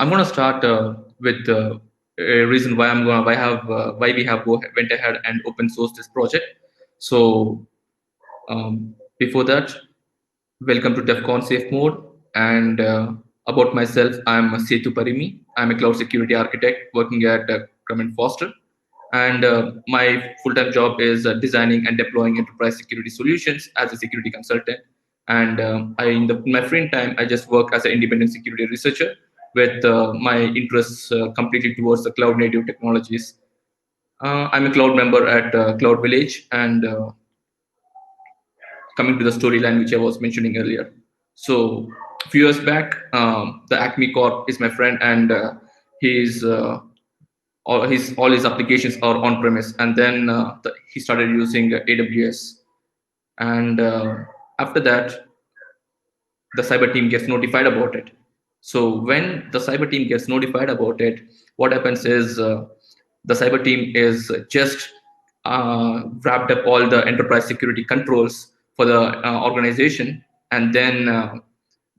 I'm going to start with a reason why why we have went ahead and open sourced this project. So before that, welcome to DEFCON Safe Mode. And about myself, I'm Setu Parimi. I'm a cloud security architect working at Foster. And my full-time job is designing and deploying enterprise security solutions as a security consultant. And in my free time, I just work as an independent security researcher with my interests completely towards the cloud native technologies. I'm a cloud member at Cloud Village, and coming to the storyline which I was mentioning earlier. So a few years back, the Acme Corp is my friend, and he's all his applications are on premise, and then he started using AWS, and after that, the cyber team gets notified about it. So when the cyber team gets notified about it, what happens is the cyber team is just wrapped up all the enterprise security controls for the organization, and then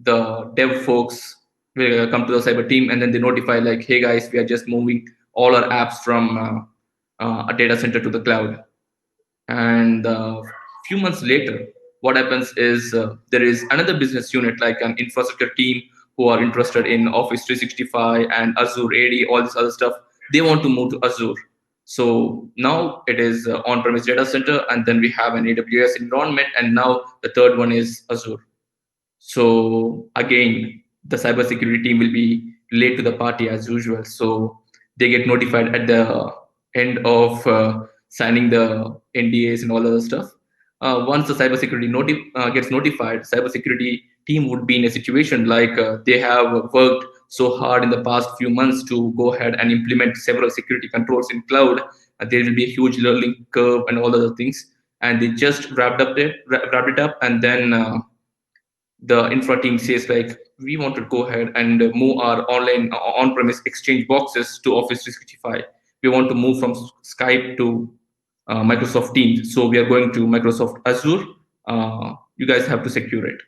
the dev folks will come to the cyber team, and then they notify like, hey guys, we are just moving all our apps from a data center to the cloud. And a few months later, what happens is there is another business unit like an infrastructure team who are interested in Office 365 and Azure AD, all this other stuff. They want to move to Azure. So now it is on-premise data center, and then we have an AWS environment, and now the third one is Azure. So again, the cybersecurity team will be late to the party as usual. So they get notified at the end of signing the NDAs and all other stuff. Once the cybersecurity gets notified, cybersecurity team would be in a situation like they have worked so hard in the past few months to go ahead and implement several security controls in cloud. There will be a huge learning curve and all other things, and they just wrapped it up, and then the infra team says like, we want to go ahead and move our online on-premise exchange boxes to Office 365. We want to move from Skype to Microsoft Teams, so we are going to Microsoft Azure. You guys have to secure it.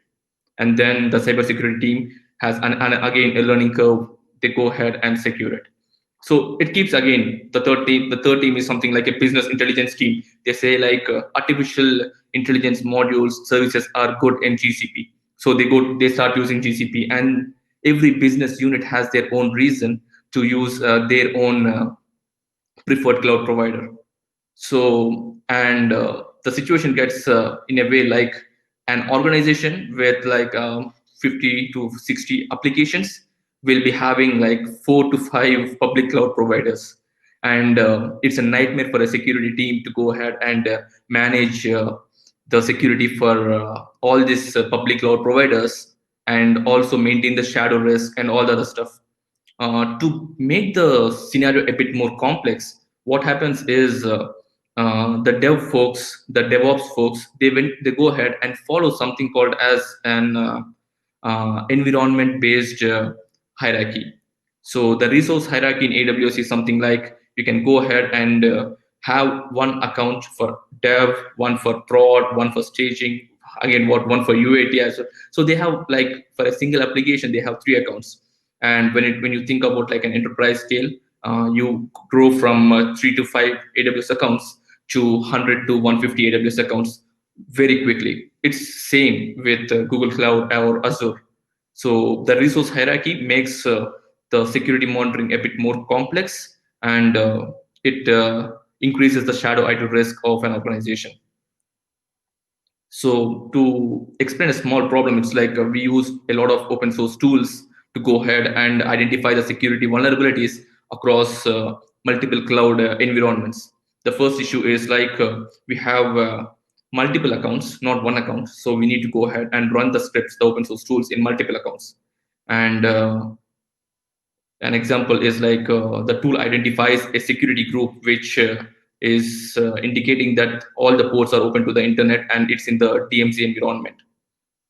And then the cybersecurity team has again a learning curve. They go ahead and secure it. So it keeps again the third team. The third team is something like a business intelligence team. They say like artificial intelligence modules services are good in GCP. So they start using GCP, and every business unit has their own reason to use their own preferred cloud provider. So, and the situation gets in a way like an organization with like 50 to 60 applications will be having like 4 to 5 public cloud providers. And it's a nightmare for a security team to go ahead and manage the security for all these public cloud providers, and also maintain the shadow risk and all the other stuff. To make the scenario a bit more complex, what happens is the dev folks, the DevOps folks, they go ahead and follow something called as an environment-based hierarchy. So the resource hierarchy in AWS is something like you can go ahead and have one account for dev, one for prod, one for staging, again one for UAT as well. So they have like for a single application they have 3 accounts. And when you think about like an enterprise scale, you grow from 3 to 5 AWS accounts to 100 to 150 AWS accounts very quickly. It's same with Google Cloud or Azure. So the resource hierarchy makes the security monitoring a bit more complex, and it increases the shadow IT risk of an organization. So to explain a small problem, it's like we use a lot of open source tools to go ahead and identify the security vulnerabilities across multiple cloud environments. The first issue is like we have multiple accounts, not one account. So we need to go ahead and run the scripts, the open source tools in multiple accounts. And an example is like the tool identifies a security group which is indicating that all the ports are open to the internet and it's in the DMZ environment.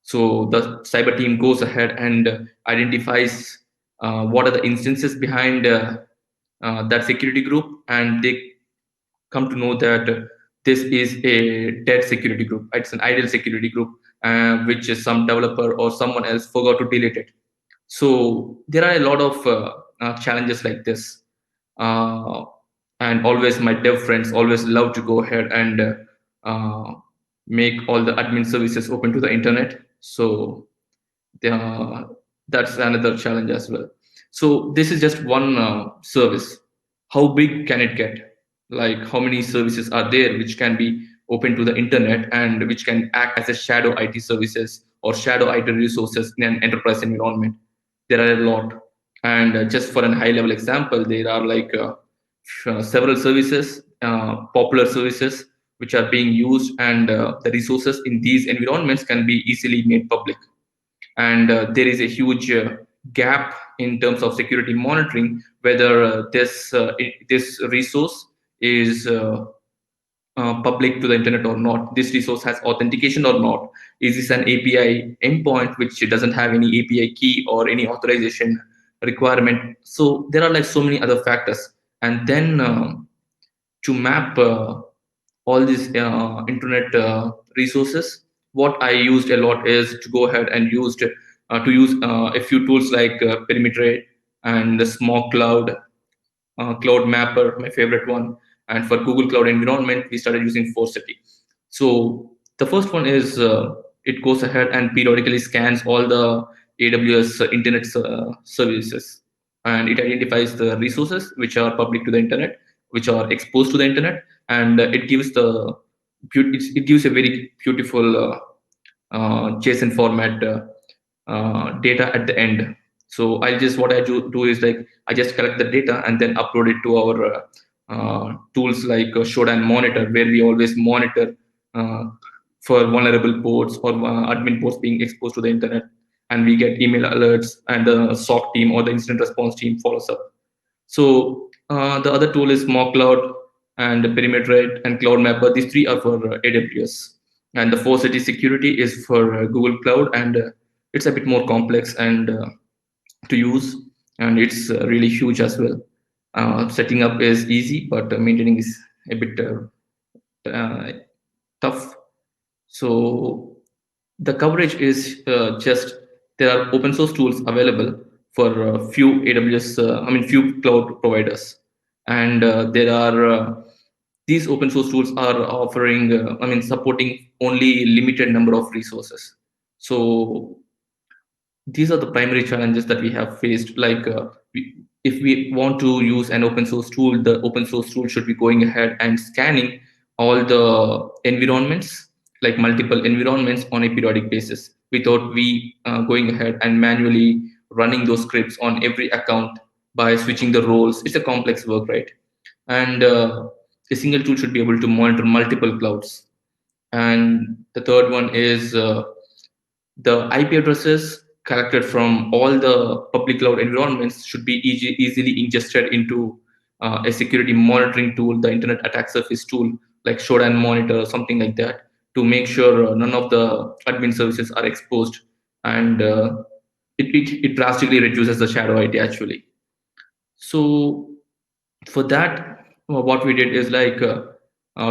So the cyber team goes ahead and identifies what are the instances behind that security group, and they come to know that this is a dead security group. It's an idle security group, which is some developer or someone else forgot to delete it. So there are a lot of challenges like this, uh, and always my dev friends always love to go ahead and uh, make all the admin services open to the internet. So uh, that's another challenge as well. So this is just one service. How big can it get? Like how many services are there which can be open to the internet and which can act as a shadow IT services or shadow IT resources in an enterprise environment? There are a lot. And just for a high level example, there are like several services, popular services, which are being used, and the resources in these environments can be easily made public. And there is a huge gap in terms of security monitoring, whether this resource is public to the internet or not. This resource has authentication or not. Is this an API endpoint which doesn't have any API key or any authorization requirement? So there are like so many other factors. And then to map all these internet resources, what I used a lot is to go ahead and use a few tools like Perimeter and the Smog Cloud, Cloud Mapper, my favorite one. And for Google Cloud environment, we started using Forcity. So the first one is it goes ahead and periodically scans all the AWS internet services, and it identifies the resources which are public to the internet, which are exposed to the internet, and it gives a very beautiful JSON format data at the end. So what I do is like I just collect the data and then upload it to our tools like Shodan Monitor, where we always monitor uh, for vulnerable ports or admin ports being exposed to the internet, and we get email alerts, and the SOC team or the incident response team follows up. So the other tool is More Cloud and Perimeter and Cloud Mapper. These three are for AWS, and the Forcity security is for Google Cloud, and it's a bit more complex and to use, and it's really huge as well. Setting up is easy, but maintaining is a bit tough. So the coverage is just there are open source tools available for few AWS, few cloud providers, and there are these open source tools are offering, supporting only limited number of resources. So these are the primary challenges that we have faced. Like if we want to use an open source tool, the open source tool should be going ahead and scanning all the environments, like multiple environments on a periodic basis, without we going ahead and manually running those scripts on every account by switching the roles. It's a complex work, right? And a single tool should be able to monitor multiple clouds. And the third one is the IP addresses collected from all the public cloud environments should be easily ingested into a security monitoring tool, the Internet Attack Surface tool, like Shodan Monitor or something like that, to make sure none of the admin services are exposed, and it drastically reduces the shadow IT actually. So for that, what we did is like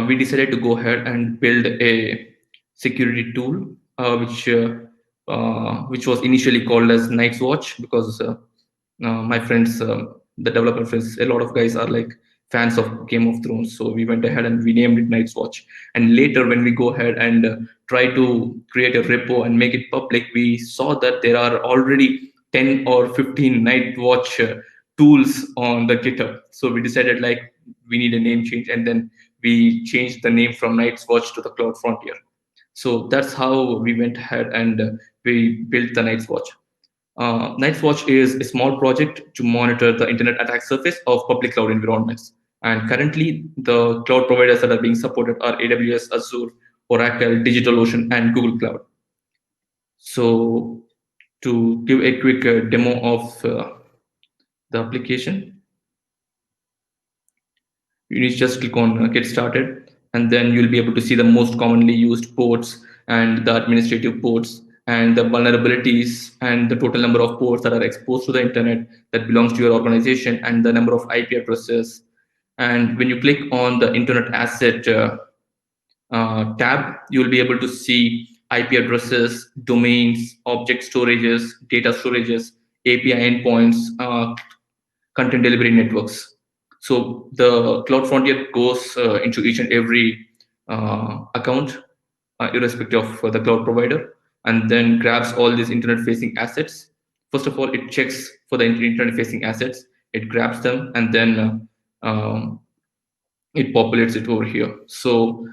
we decided to go ahead and build a security tool, which was initially called as Night's Watch, because my friends, the developer friends, a lot of guys are like fans of Game of Thrones. So we went ahead and we named it Night's Watch. And later, when we go ahead and try to create a repo and make it public, we saw that there are already 10 or 15 Night Watch tools on the GitHub. So we decided like we need a name change, and then we changed the name from Night's Watch to the CloudFrontier. So that's how we went ahead and we built the Night's Watch. Night's Watch is a small project to monitor the internet attack surface of public cloud environments. And currently, the cloud providers that are being supported are AWS, Azure, Oracle, DigitalOcean, and Google Cloud. So to give a quick demo of the application, you need to just click on Get Started, and then you'll be able to see the most commonly used ports and the administrative ports and the vulnerabilities and the total number of ports that are exposed to the internet that belongs to your organization and the number of IP addresses. And when you click on the Internet Asset tab, you'll be able to see IP addresses, domains, object storages, data storages, API endpoints, content delivery networks. So the CloudFrontier goes into each and every account, irrespective of the cloud provider, and then grabs all these internet-facing assets. First of all, it checks for the internet-facing assets. It grabs them, and then it populates it over here. So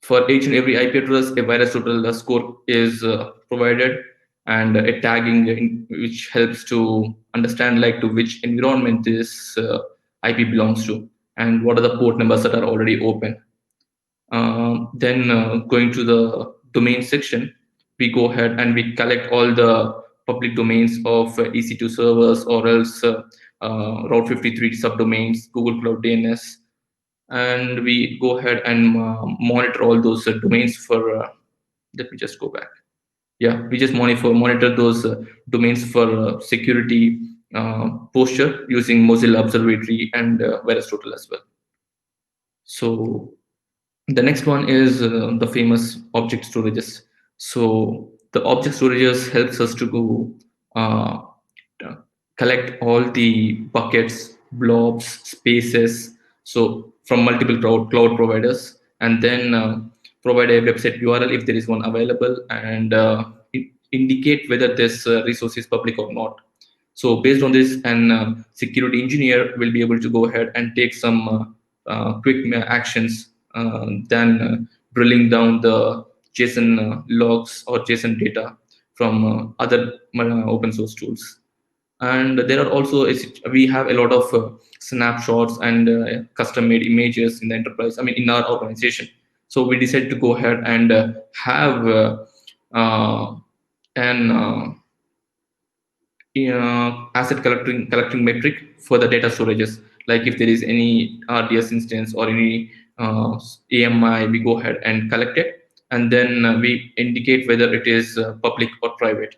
for each and every IP address, a VirusTotal score is provided, and a tagging which helps to understand like to which environment this IP belongs to, and what are the port numbers that are already open. Then going to the domain section, we go ahead and we collect all the public domains of EC2 servers, or else Route 53 subdomains, Google Cloud DNS, and we go ahead and monitor all those domains for let me just go back. Yeah, we just monitor those domains for security posture using Mozilla Observatory and VirusTotal as well. So the next one is the famous object storages. So the object storages helps us to go uh, collect all the buckets, blobs, spaces, so from multiple cloud providers, and then provide a website URL if there is one available, and indicate whether this resource is public or not. So based on this, an security engineer will be able to go ahead and take some quick actions than drilling down the JSON logs or JSON data from other open source tools. And there are also we have a lot of snapshots and custom made images in the enterprise, I mean in our organization. So we decided to go ahead and have an asset collecting metric for the data storages. Like if there is any RDS instance or any AMI, we go ahead and collect it, and then we indicate whether it is public or private.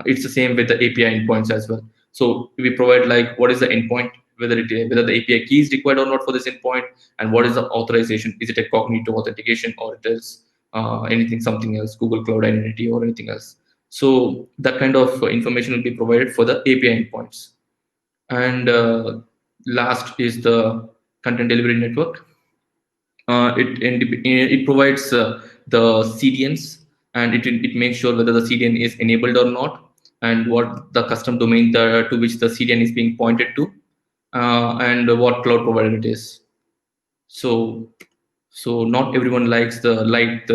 It's the same with the API endpoints as well. So we provide like what is the endpoint, whether the API key is required or not for this endpoint, and what is the authorization. Is it a cognitive authentication, or it is anything something else, Google Cloud Identity or anything else. So that kind of information will be provided for the API endpoints. And last is the content delivery network. It provides the CDNs, and it makes sure whether the CDN is enabled or not, and what the custom domain to which the CDN is being pointed to, and what cloud provider it is. So not everyone likes the light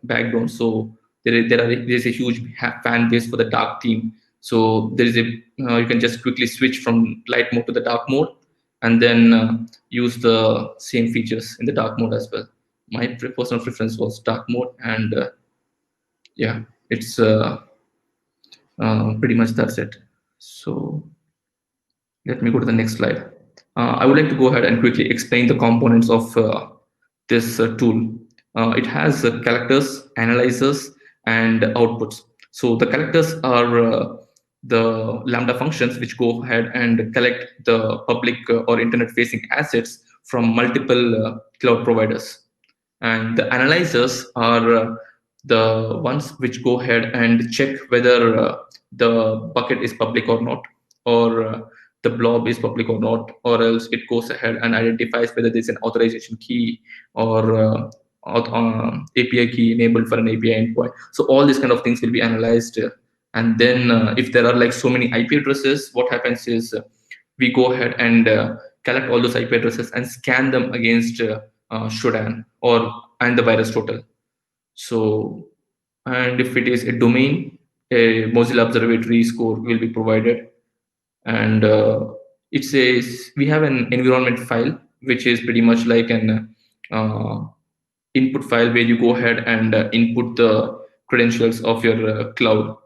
background. So there's a huge fan base for the dark theme. So there is a you can just quickly switch from light mode to the dark mode, and then use the same features in the dark mode as well. My personal preference was dark mode, and yeah, it's pretty much that's it. So let me go to the next slide. I would like to go ahead and quickly explain the components of this tool. It has collectors, analyzers, and outputs. So the collectors are the Lambda functions which go ahead and collect the public or internet-facing assets from multiple cloud providers. And the analyzers are the ones which go ahead and check whether the bucket is public or not, or the blob is public or not, or else it goes ahead and identifies whether there's an authorization key or API key enabled for an API endpoint. So all these kind of things will be analyzed. And then if there are like so many IP addresses, what happens is we go ahead and collect all those IP addresses and scan them against Shodan and the VirusTotal. So, and if it is a domain, a Mozilla Observatory score will be provided. And it says we have an environment file, which is pretty much like an input file where you go ahead and input the credentials of your cloud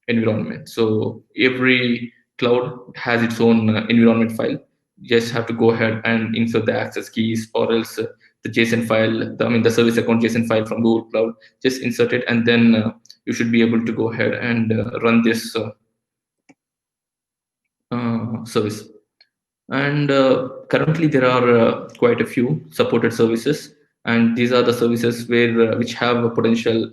environment. So every cloud has its own environment file. You just have to go ahead and insert the access keys, or else the JSON file, the service account JSON file from Google Cloud. Just insert it, and then you should be able to go ahead and run this service. And currently there are quite a few supported services, and these are the services where which have a potential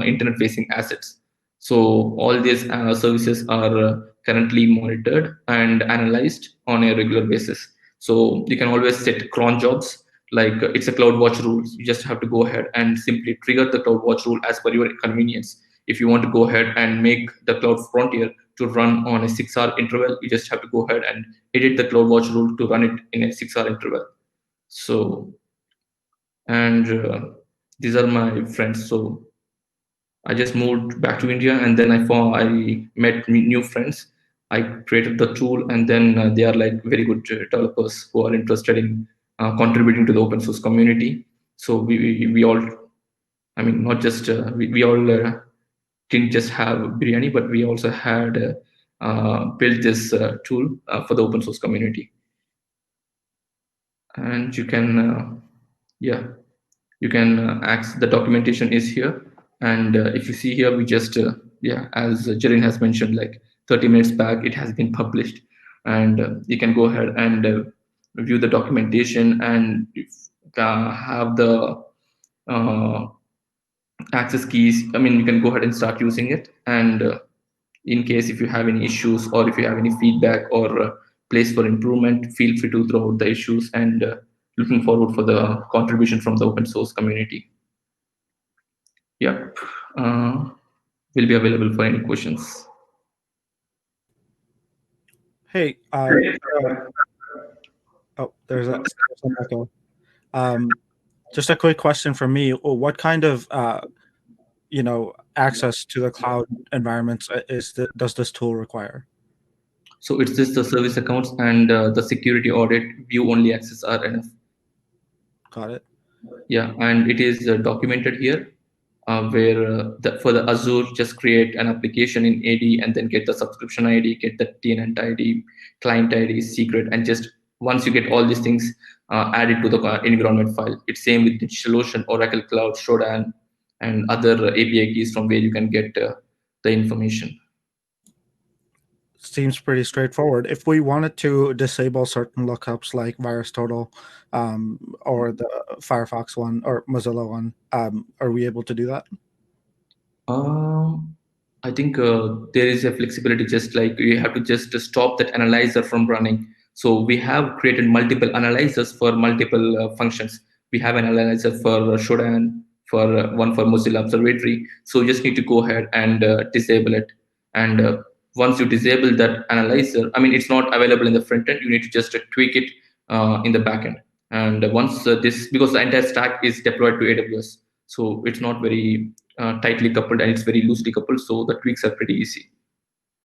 internet facing assets. So all these services are currently monitored and analyzed on a regular basis. So you can always set cron jobs, like it's a CloudWatch rule. You just have to go ahead and simply trigger the CloudWatch rule as per your convenience. If you want to go ahead and make the CloudFrontier to run on a 6-hour interval, you just have to go ahead and edit the CloudWatch rule to run it in a 6-hour interval. So, and these are my friends. So I just moved back to India, and then I met new friends. I created the tool, and then they are like very good developers who are interested in contributing to the open source community. So we all, I mean, not just we all didn't just have biryani, but we also had built this tool for the open source community. And you can, yeah, you can access the documentation is here. And if you see here, we just, yeah, as Jerin has mentioned, like 30 minutes back, it has been published. And you can go ahead and view the documentation and have the access keys. I mean, you can go ahead and start using it. And in case if you have any issues or if you have any feedback or place for improvement, feel free to throw out the issues, and looking forward for the contribution from the open source community. Yep. Will be available for any questions. Hey, oh, there's some echo. Just a quick question from me. What kind of access to the cloud environments does this tool require? So it's just the service accounts and the security audit view only access are enough. Got it. Yeah, and it is documented here, where for the Azure, just create an application in AD and then get the subscription ID, get the tenant ID, client ID, secret, and just once you get all these things, add it to the environment file. It's same with DigitalOcean, Oracle Cloud, Shodan, and other API keys from where you can get the information. Seems pretty straightforward. If we wanted to disable certain lookups like VirusTotal or the Firefox one or Mozilla one, are we able to do that? I think there is a flexibility, just like you have to just stop that analyzer from running. So we have created multiple analyzers for multiple functions. We have an analyzer for Shodan, for one for Mozilla Observatory. So you just need to go ahead and disable it. And once you disable that analyzer, I mean, it's not available in the front end. You need to just tweak it in the back end. And once because the entire stack is deployed to AWS, so it's not very tightly coupled and it's very loosely coupled. So the tweaks are pretty easy.